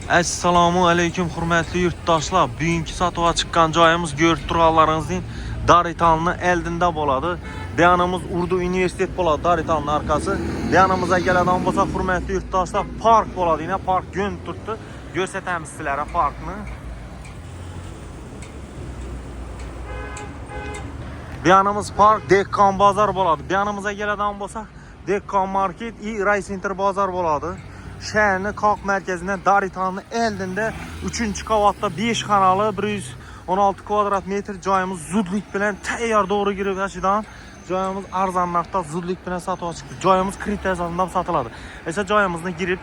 Assalomu alaykum hurmatli yurtdoshlar. Bugungi sotuvga chiqqan joyimiz ko'rib turganlaringizning Daritalni eldinda bo'ladi. Deyanimiz Urdu universitet bo'ladi Daritalning arkasi. Deyanimizga keladigan bo'lsa hurmatli yurtdoshlar, park bo'ladi. Yine park ko'rinib turibdi. Ko'rsatamiz sizlarga parkni. Deyanimiz park Dekkan bozor bo'ladi. Deyanimizga keladigan bo'lsa Dekkan market i Ray Center bozor bo'ladi. Şəhərin Qalq mərkəzindən Daritalni eldində 3-cü qavatda 5 xanalı 116 kvadrat metr joyimiz zudlik bilan tayyor doğru girib yaşadan joyimiz arzon narxda zudlik bilan sotuvga chiqdi. Joyimiz kredit asosida sotiladi. Esa joyimizni girib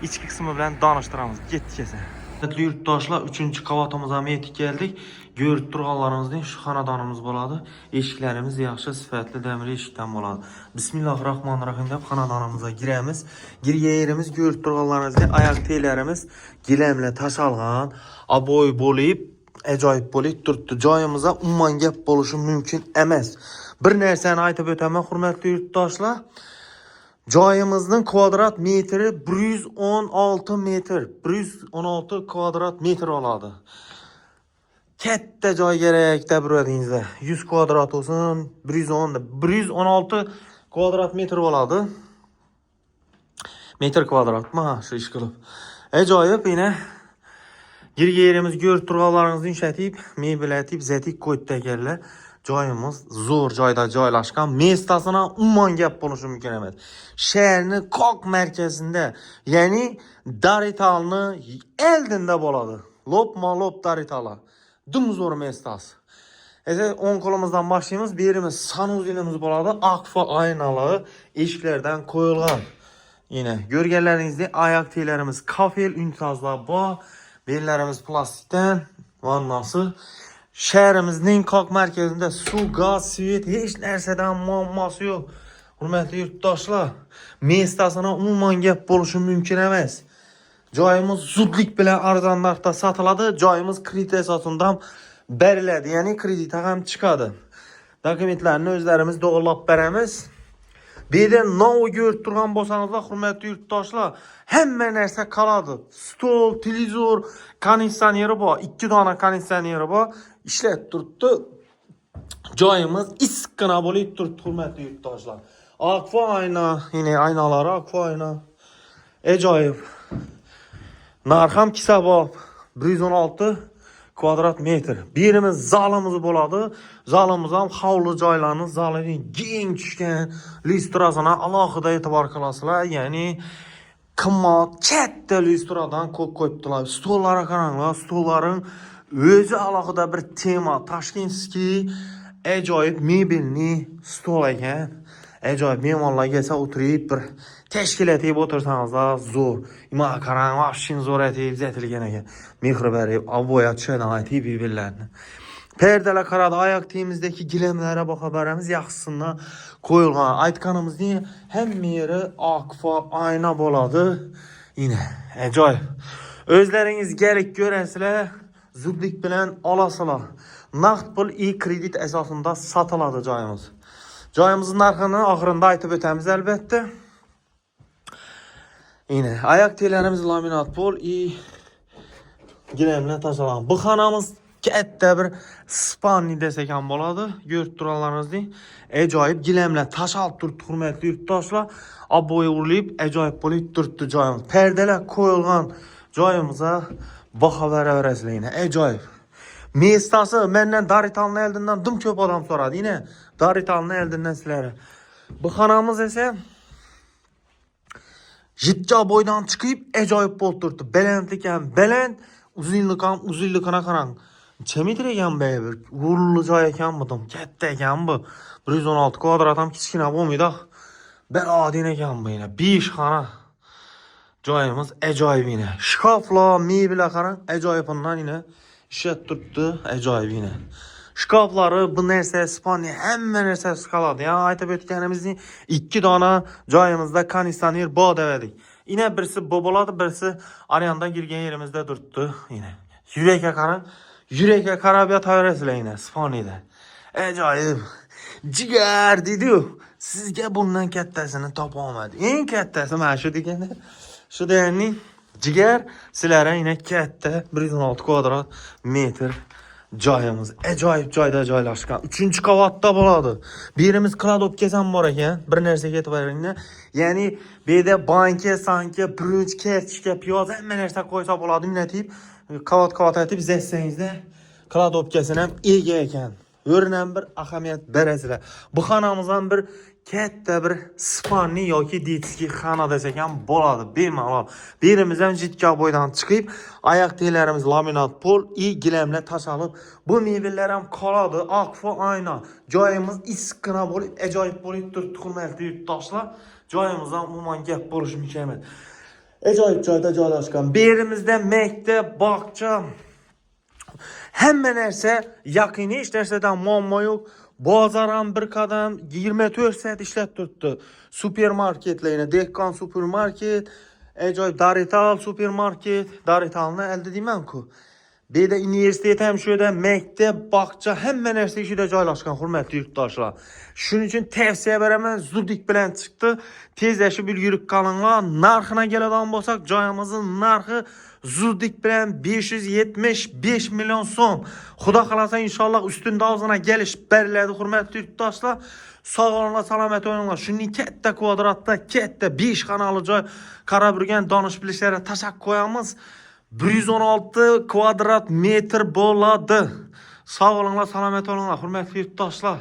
ichki qismi bilan tanishtiramiz. Ketdik esa. Hurmatli yurtdoshlar, 3-cü qavatimizga yetib keldik. Ko'rib turganlaringizning shu xonadonimiz bo'ladi. Eshiklarimiz yaxshi sifatli demir eshikdan bo'ladi. Bismillahirrohmanirrohim deb xonadonimizga giramiz. Girgan yerimiz ko'rib turganlaringizdek oyoq teylarimiz gilamla tashalgan, aboy bo'lib, ajoyib bo'lib turibdi. Joyimizda umuman gap bo'lishi mumkin emas. Bir narsani aytib o'taman, hurmatli yurtdoshlar. Joyimizning kvadrat metri 116 metr. 116 kvadrat metr oladi. Katta joy kerak deb birodingizlar. 100 kvadrat olsun, 116 kvadrat metr bo'ladi. Metr kvadratmi? Ha, shu ish qilib. Ajoyib, yine girgan yerimiz ko'rib turganlaringizni ishlatib, meblatib, zatik qo'yib ekanlar. Joyimiz zo'r joyda joylashgan. Mestasına umuman gap bo'lishi mumkin emas. Shaharning Qalq markazida, ya'ni Daritalni eldinda bo'ladi. Lop Daritala. Dumzo'r mestas. Esa o'ng qo'limizdan boshlaymiz. Bu yerimiz sanuzelimiz bo'ladi. Akfa aynalı eshiklardan qo'yilgan. Yine görgenlerinizde ayak teylerimiz kafel ünitazlar bor. Bellerimiz plastikten. Vannası. Şehrimizin Qalq merkezinde su, gaz, svet hiç narsadan muammosi yo'q. Hurmatli yurtdoshlar, mestasına umuman gap bo'lishi mumkin emas. Joyimiz zudlik bilan arzon narxda sotiladi. Joyimiz kredit asosida beriladi, ya'ni kredit ham chiqadi. Dokumentlarni o'zlarimiz to'g'rilab beramiz. Birden novu ko'rib turgan bo'lsangizlar, hurmatli yurtdoshlar, hamma narsa qoladi. Stol, televizor, konditsioneri bor, 2 dona konditsioneri bor, ishlatib turibdi. Joyimiz issiqqina bo'lib turibdi, hurmatli yurtdoshlar. Akfa ayna, yine aynalari akfa ayna. Ajoyib. Narx ham hisobob 116 kvadrat metr. Birimiz zalimiz bo'ladi. Zalimiz ham hovli joylarni zalining keng tushgan lyustrasini alohida e'tibor qilasizlar. Ya'ni qimmat katta lyustradan qo'yibdilar. Stollarga qaranglar, stollaring o'zi alohida bir tema. Tashkentskiy ajoyib mebelni stol ekan. Ajoyib mehmonlar kelsa o'tirib bir tashkil etib o'tirsangizlar zo'r. Ima qarang, vaqtin zo'r etib zetilgan ekan. Mehr berib, aboya tushadigan aytib birbirlarini. Perdeler qaradi, oyoq tiyimizdagi gilamlarga baho beramiz, yaxshisidan qo'yilgan. Aytganimizning hamma yeri akfa ayna bo'ladi. Yine ajoyib. O'zlaringiz kelib ko'rasizlar, zudlik bilan olasizlar. Naqd pul kredit asosida sotiladi joyimiz. Joyimizin narxini oxirida aytib o'tamiz albatta. Yine ayak teylerimiz laminat pol gilamla tashalgan. Bu xonamiz katta bir spani desek ham bo'ladi. Ko'rib turganlaringizdek, ajoyib gilamla tashalib turibdi, hurmatli yurtdoshlar. Aboy urilib, ajoyib bo'lib turibdi joyimiz. Perdelar qo'yilgan joyimizga baho beraverasizlar yine. Ajoyib. Mestasi mendan Daritalni eldinden dim ko'p odam so'radi. Yine Daritalni eldinden sizlere. Bu xonamiz esa Jitja boydan chiqib ajoyib bo'lib turibdi. Balandlik ham baland, uzunlik ham uzunligini qarang. Necha metr ekan bu? Urli joy ekan bu, katta ekan bu. 116 kvadrat ham kichkina bo'lmaydi. Bir odin ekan bu yine. 5 xona. Joyimiz ajoyib yine. Shkaflar, mebellar qarang, ajoyibundan yine ishlat turibdi, ajoyib yine. Shkaflari, bu narsa Ispaniya hamma narsasi qoladi. Yani aytib o'tganimizning 2 dona joyimizda konditsioner bor dedik. Yine birisi bu bo'ladi, birisi aryandan girgan yerimizda turibdi yine. Yurakga qarang, yurakga qarab yotaverasizlar yine Ispaniyada. Ajoyib. Jigar dedi-ku. Sizga bundan kattasini topa olmadim. Eng kattasi mana shu deganda. Shu deganning Ciger sizlere yine katta 116 kvadrat metr joyimiz. Ajoyib joyda joylashgan. 3-qavatda bo'ladi. Birimiz kladopkasi ham bor ekan. Bir narsa ketib beringlar. Ya'ni bu yerda banka, sanki, pirinch, kartoshka, piyoz hamma narsa qo'ysa bo'ladi. Minatib qavat aytib zessangizda kladopkasini ham ega ekan. O'rnan bir ahamiyat berasizlar. Bu xonamizdan bir katta bir spanli yoki detskiy xona desak ham bo'ladi. Bemalol. Birimiz ham jitka boydan chiqib, oyoq teklarimiz laminat pol, gilamlar tashalib, bu mebellar ham qoladi. Aqfa ayna. Joyimiz issiqqina bo'lib, ajoyib bo'lib turibdi, hurmatli yurtdoshlar. Joyimizdan umuman gap bo'lishi mumkin. Ajoyib joyda joylashgan. Berimizda maktab, bog'cha, hamma narsa yaqin, hech narsadan muammo yo'q. Bozor ham bir qadam 24 soat ishlab turibdi. Supermarketlarni, Dehqon supermarket, ajoyib Darital supermarket, Daritalni elde deyman-ku. Bu yerda universitet ham shu yerda, maktab, bog'cha, hamma narsa ichida joylashgan, hurmatli yurtdoshlar. Shuning uchun tavsiya beraman, zudlik bilan chiqdi. Tezlashib yurib qolinglar. Narxina keladigan bo'lsak, joyimizning narxi zudlik bilan 575 million so'm. Xudo xolasa inshaalloh ustunda ozgina kelishib beriladi, hurmatli yurtdoshlar. Sog' olinglar, salomat bo'linglar. Shunning katta kvadratda, katta 5 xonali joy qarab yurgan donish bilishlarga tashakkur qo'yamiz. 116 kvadrat metr bo'ladi. Sog' olinglar, salomat bo'linglar, hurmatli yurtdoshlar.